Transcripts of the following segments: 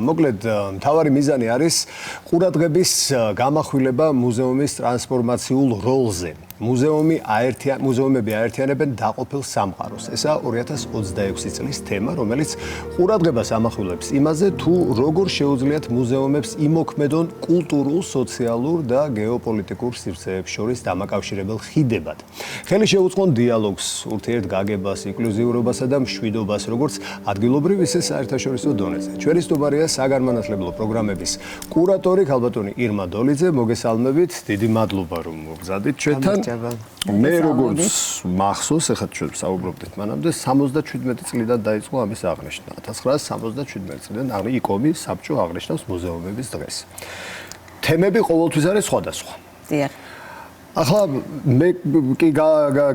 მოკლედ, მთავარი მიზანი არის ყურადღების გამახვილება მუზეუმის ტრანსფორმაციულ როლზე. მუზეუმები აერთიანებენ დაყოფილ სამყაროს. ესაა 2026 წლის თემა, რომელიც ყურადღებას ამახვილებს იმაზე, თუ როგორ შეუძლიათ მუზეუმებს იმოქმედონ კულტურულ, სოციალურ და გეოპოლიტიკურ სივრცეებს შორის დამაკავშირებელ ხიდებად. ხელი შეუწყონ დიალოგს, ურთიერთგაგებას, ინკლუზიურობასა და მშვიდობას, როგორც ადგილობრივ, ისე საერთაშორისო დონეზე. ჩვენი სტუმარია საგანმანათლებლო პროგრამების კურატორი ქალბატონი ირმა დოლიძე. მოგესალმებით, დიდი მადლობა რომ მოგზადით ჩვენთან. მე როგორც მახსოვს, ახლა ჩვენ საუბრობდით მანამდე 77 წლიდან დაიწყო ამის აღნიშვნა. 1977 წლიდან იკომი საბჭო აღნიშნავს მუზეუმების დღეს. თემები ყოველთვის არის სხვადასხვა. დიახ. ახლა მე კი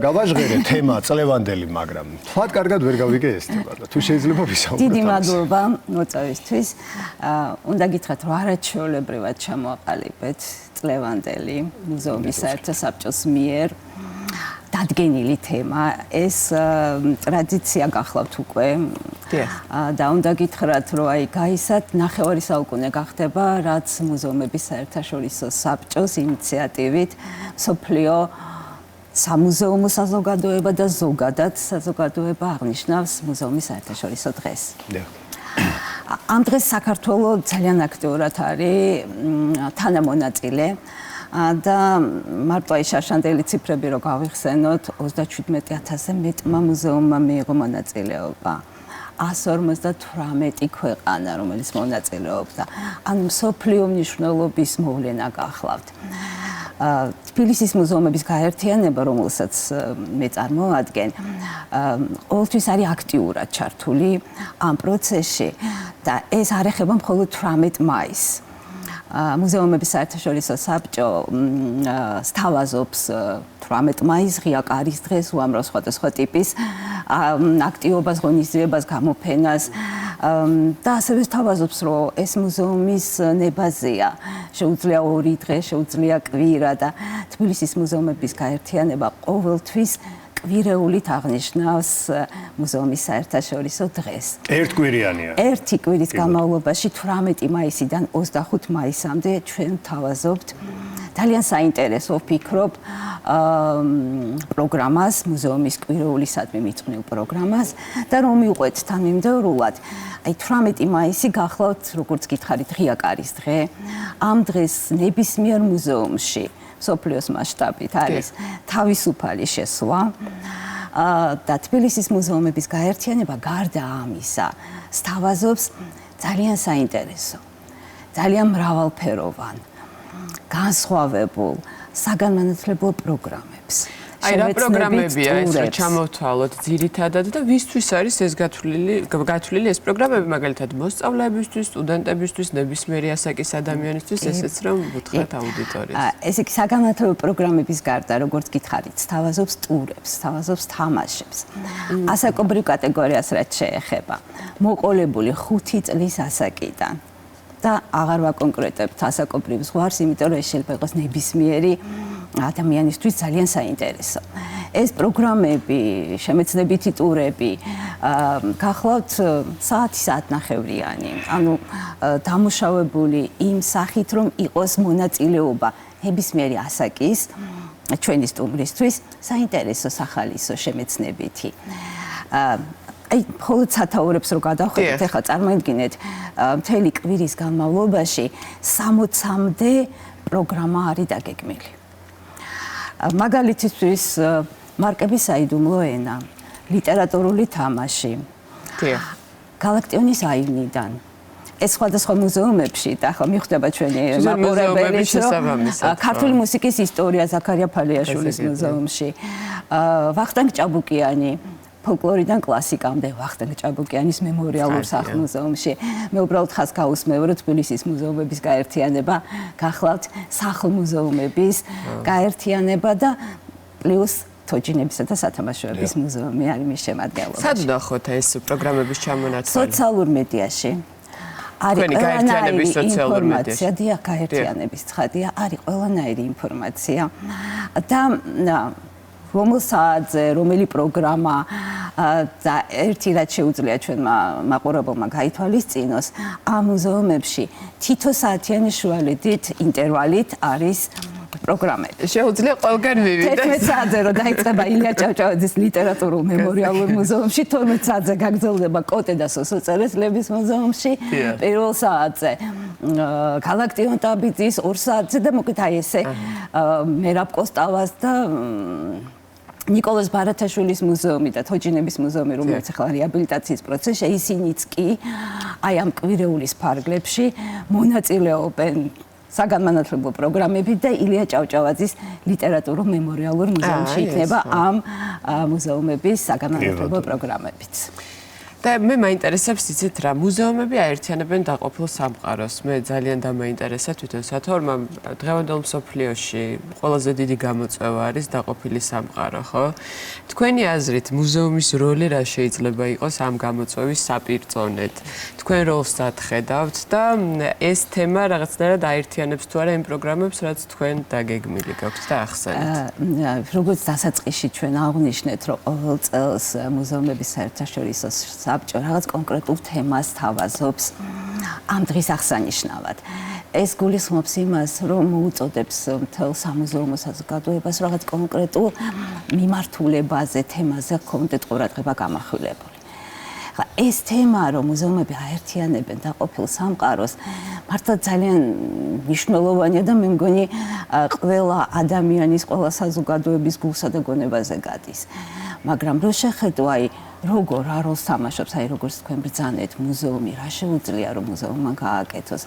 გავაჟღერე თემა წლევანდელი, მაგრამ თქვათ კარგად ვერ გავიგე ეს თემა და თუ შეიძლება ვისაუბროთ. დიდი მადლობა მოწვევისთვის. უნდა გითხრათ, რომ არაჩვეულებრივად ჩამოაყალიბეთ წლევანდელი მუზეუმის საერთო საბჭოს მიერ დადგენილი თემა. ეს ტრადიცია გახლავთ უკვე. და უნდა გითხრათ, რომ გაისად ნახევარი საუკუნე გახდება, რაც მუზეუმების საერთაშორისო საბჭოს ინიციატივით მსოფლიო სამუზეუმო საზოგადოება და ზოგადად საზოგადოება აღნიშნავს მუზეუმის საერთაშორისო დღეს. ამ დღეს საქართველოს ძალიან აქტიურად არის თანამონაწილე და მარტო შარშანდელი ციფრები რო გავიხსენოთ, 37,000-ზე მეტმა მუზეუმმა მიიღო მონაწილეობა. 158 ქვეყანა, რომელიც მონაწილეობდა. ან მსოფლიო მნიშვნელობის მოვლენა გახლავთ. თბილისის მუზეუმების გაერთიანება, რომელსაც მე წარმოადგენ, ყოველთვის არის აქტიურად ჩართული ამ პროცესში და ეს არ ეხება მხოლოდ 18 მაისს. მუზეუმების საერთაშორისო საბჭო სთავაზობს 18 მაისს ღია კარის დღეს, უამრავ სხვადასხვა ტიპის აქტივობას, ღონისძიებას, გამოფენას და ასევე სთავაზობს, რომ ეს მუზეუმის ნებაზეა. შეუძლია 2 დღე, შეუძლია კვირა და თბილისის მუზეუმების გაერთიანება ყოველთვის კვირეულით აღნიშნავს მუზეუმის საერთაშორისო დღეს. ერთკვირიანია. ერთი კვირის განმავლობაში 18 მაისიდან 25 მაისამდე ჩვენ ვთავაზობთ ძალიან საინტერესო ვფიქრობ პროგრამას, მუზეუმის კვირეულისადმი მიწყვნილ პროგრამას და რომ მივყვეთ თანმიმდევრულად, 18 მაისი გახლავთ, როგორც გითხარით, ღია კარის დღე. ამ დღეს ნებისმიერ მუზეუმში მსოფლიოს მასშტაბით არის თავისუფალი შესვლა და თბილისის მუზეუმების გაერთიანება გარდა ამისა სთავაზობს ძალიან საინტერესო, ძალიან მრავალფეროვან, განსხვავებულ საგანმანათლებლო პროგრამებს. აი რა პროგრამებია ეს რომ ჩამოვთვალოთ ძირითადად და ვისთვის არის ეს გათვლილი ეს პროგრამები, მაგალითად მოსწავლეებისთვის, სტუდენტებისთვის, ნებისმიერი ასაკის ადამიანისთვის, ესეც რომ ვუთხრათ აუდიტორიას. ესე იგი საგანმანათლებლო პროგრამების გარდა, როგორც გითხარით, სთავაზობს ტურებს, სთავაზობს თამაშებს. ასაკობრივ კატეგორიას რაც შეეხება, მოყოლებული 5 წლის ასაკიდან და აღარ ვაკონკრეტებთ ასაკობრივ ზღვარს, იმიტომ რომ ეს შეიძლება იყოს ნებისმიერი ადამიანისთვის ძალიან საინტერესო. ეს პროგრამები, შემეცნებითი ტურები გახლავთ საათნახევრიანი, ანუ დამუშავებული იმ სახით, რომ იყოს მონაწილეობა ნებისმიერი ასაკის ჩვენი სტუმრისთვის საინტერესო სახალისო შემეცნებითი. აი, მხოლოდ სათაურებს რო გადავხედეთ, ახლა წარმოიდგინეთ, მთელი კვირის განმავლობაში 60-მდე პროგრამა არის დაგეგმილი. მაგალითისთვის მარკების საიდუმლო ენა, ლიტერატურული თამაში, გალაქტიონის აივნიდან. ეს სხვადასხვა მუზეუმებში და ახლა მიხვდება ჩვენი მაყურებელი, ქართული მუსიკის ისტორია ზაქარია ფალიაშვილის მუზეუმში, ვახტანგ ჭაბუკიანი, ფოლკლორიდან კლასიკამდე ვახტანგ ჭაბუკიანის მემორიალურ სახლ-მუზეუმში. მე უბრალოდ ხაზს გაუსმევ, თბილისის მუზეუმების გაერთიანება გახლავთ სახლ-მუზეუმების გაერთიანება და პლუს თოჯინებისა და სათამაშოების მუზეუმი არის მის შემადგენლობაში. სად ნახოთ ეს პროგრამების ჩამონათვალი? სოციალურ მედიაში. არის გაერთიანების სოციალურ მედიაში. დიახ, გაერთიანების ცხადია, არის ყველანაირი ინფორმაცია და რომელ საათზე, რომელი პროგრამა და ერთი რაც შეუძლია ჩვენმა მაყურებელმა გაითვალისწინოს, ამ მუზეუმებში თითო საათიანი შუალედით ინტერვალით არის პროგრამები. შეუძლია ყველგან მივიდეს. 11 საათზე რომ დაიწყება ილია ჭავჭავაძის ლიტერატურულ მემორიალურ მუზეუმში, 12 საათზე გაგრძელდება კოტე და სოციალისტების მუზეუმში, პირველ საათზე გალაქტიონ ტაბიძის, 2 საათზე და მოკლედ აი ესე მერაბ კოსტავას და ნიკოლოზ ბარათაშვილის მუზეუმი და თოჯინების მუზეუმი, რომელიც ახლა რეაბილიტაციის პროცესში, ისინიც კი აი ამ კვირეულის ფარგლებში მონაწილეობენ საგანმანათლებლო პროგრამები და ილია ჭავჭავაძის ლიტერატურულ მემორიალურ მუზეუმში იქნება ამ მუზეუმების საგანმანათლებლო პროგრამებიც. და მე მაინტერესებს იცით რა, მუზეუმები აერთიანებენ დაყოფილ სამყაროს. მე ძალიან დამაინტერესა თვითონ სათორმამ დღევანდელ მსოფლიოში ყველაზე დიდი გამოწვევა არის დაყოფილი სამყარო, ხო? თქვენი აზრით, მუზეუმის როლი რა შეიძლება იყოს ამ გამოწვევის საპირწონედ? თქვენ როლს დათხედავთ და ეს თემა რაღაცნაირად აერთიანებს თუ არა იმ პროგრამებს, რაც თქვენ დაგეგმილი გაქვთ და ახსენეთ. როგორც დასაწყისში ჩვენ აღვნიშნეთ, რომ ყოველ წელს მუზეუმების საერთაშორისო საბჭო რაღაც კონკრეტულ თემას თავაზობს ამ დღის აღსანიშნავად. ეს გულისხმობს იმას, რომ მოუწოდებს მთელ სამუზეუმო საზოგადოებას რაღაც კონკრეტულ მიმართულებაზე, თემაზე ჰქონდეთ ყურადღება გამახვილებული. ეს თემა, რომ მუზეუმები აერთიანებენ დაყოფილ სამყაროს, მართლა ძალიან მნიშვნელოვანია და მე მგონი ყველა ადამიანის, ყველა საზოგადოების გულსა და გონებაზე გადის. მაგრამ რო შეხედო აი როგორ რა როლს თამაშობს, აი როგორც თქვენ ბრძანეთ, მუზეუმი, რა შეუძლია რომ მუზეუმმა გააკეთოს.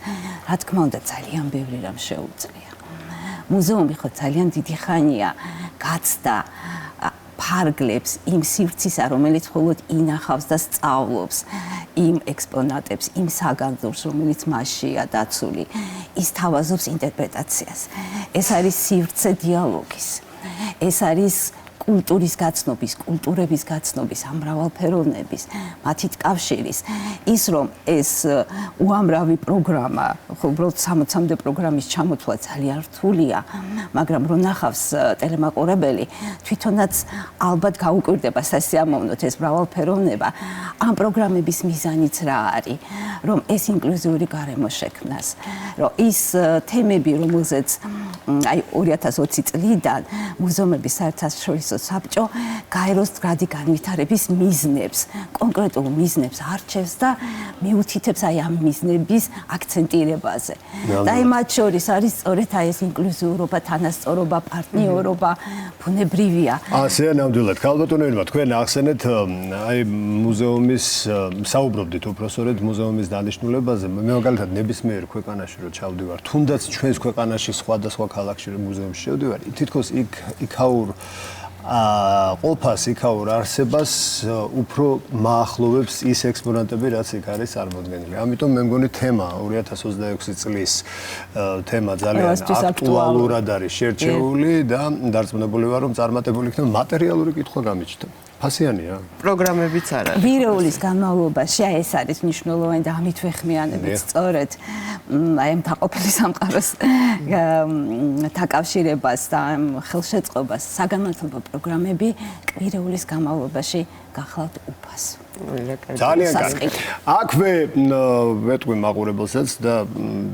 რა თქმა უნდა, ძალიან ბევრი რამ შეუძლია. მუზეუმი ხო ძალიან დიდი ხანია გაცდა ფარგლებს იმ სივრცისა, რომელიც მხოლოდ ინახავს და სწავლობს იმ ექსპონატებს, იმ საგანძურს, რომელიც მასშია დაცული, ის თავაზობს ინტერპრეტაციას. ეს არის სივრცე დიალოგის. ეს არის კულტურის გაცნობის, კულტურების გაცნობის, ამრავალფეროვნების, მათი კავშირის, ის რომ ეს უამრავი პროგრამა, ხო უბრალოდ 60-მდე პროგრამის ჩამოთვლა ძალიან რთულია, მაგრამ რო ნახავს ტელემაყურებელი, თვითონაც ალბათ გაუკვირდება სასიამოვნოთ ეს მრავალფეროვნება. ამ პროგრამების მიზანიც რა არის? რომ ეს ინკლუზიური გარემო შექმნას, რომ ის თემები, რომელზეც აი 2020 წლიდან მუზეუმების საერთაშორისო საბჭო გაეროს მდგრადი განვითარების მიზნებს, კონკრეტულ მიზნებს არჩევს და მიუთითებს აი ამ მიზნების აქცენტირებაზე. და აი მათ შორის არის სწორედ აი ეს ინკლუზიურობა, თანასწორობა, პარტნიორობა, ბუნებრივია. ასეა ნამდვილად. ქალბატონებმა თქვენ ახსენეთ აი მუზეუმის საუბრობდით უბრალოდ მუზეუმის დანიშნულებაზე. მე მაგალითად ნებისმიერ ქვეყანაში რო ჩავდივარ, თუნდაც ჩვენს ქვეყანაში სხვადასხვა ქალაქში რო მუზეუმში შევდივარ, თითქოს იქაურ ყოფას, იქაურ არსებას უფრო მაახლოვებს ის ექსპონატები, რაც იქ არის წარმოდგენილი. ამიტომ მე მგონი თემა 2026 წლის თემა ძალიან აქტუალურად არის შერჩეული და დარწმუნებული ვარ, რომ წარმატებული იქნება მატერიალური კითხვა გამიჩნდა. ფასიანია. პროგრამებიც არ არის. ვირეულის განმავლობაში ეს არის მნიშვნელოვანი და ამით ვეხმიანებით სწორედ აი ამ დაყოფილი სამყაროს დაკავშირებას და ამ ხელშეწყობას საგანმანათლებლო პროგრამები კვირეულის განმავლობაში გახლავთ უფას. ძალიან კარგი. აქვე ვეტყვი მაყურებელსაც და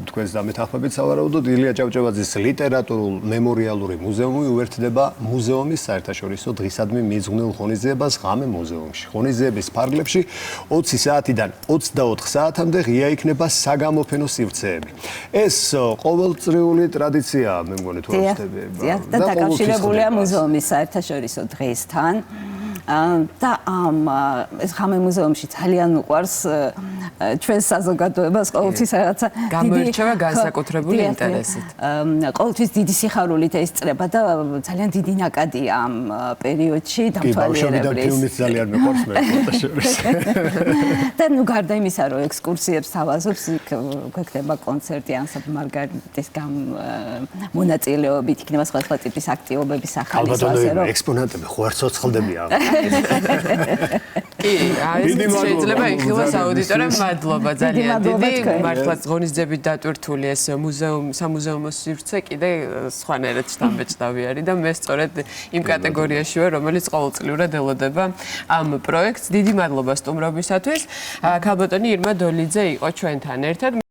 თქვენს დამეთანხმებით სავარაუდოდ ილია ჭავჭავაძის ლიტერატურულ მემორიალური მუზეუმი უერთდება მუზეუმის საერთაშორისო დღისადმი მიძღვნილ ღონისძიებას ღამე მუზეუმში. ღონისძიების ფარგლებში 20 საათიდან 24 საათამდე ღია იქნება საგამოფენო სივრცეები. ეს ყოველწლიური ტრადიციაა, მე მგონი თუ არ ვცდები. და დაკავშირებულია მუზეუმის საერთაშორისო დღესთან. და ეს ღამე მუზეუმში ძალიან უყვარს ჩვენს საზოგადოებას ყოველთვის რაღაცა გამოირჩევა განსაკუთრებული ინტერესით. ყოველთვის დიდი სიხარულით ესწრება და ძალიან დიდი ნაკადია ამ პერიოდში დამთვალიერებლის. ფილმიც ძალიან მეყვარს მე ფოტოშოპში. და ნუ გარდა იმისა, რომ ექსკურსიებს თავაზობს, გვექნება კონცერტი ანსამბლ მარგარიტის მონაწილეობით, იქნება სხვადასხვა ტიპის აქტივობების ახალი ალბათ ექსპონატები ხო არ ცოცხლდებიან. კი, შეიძლება იხილოს აუდიტორიამ მადლობა ძალიან დიდი. მართლაც ღონისძიებით დატვირთული ეს სამუზეუმო სივრცე კიდე სხვანაირად შთამბეჭდავი არის და მე სწორედ იმ კატეგორიაში ვარ, რომელიც ყოველწლიურად ელოდება ამ პროექტს. დიდი მადლობა სტუმრობისათვის. ქალბატონი ირმა დოლიძე იყო ჩვენთან ერთად.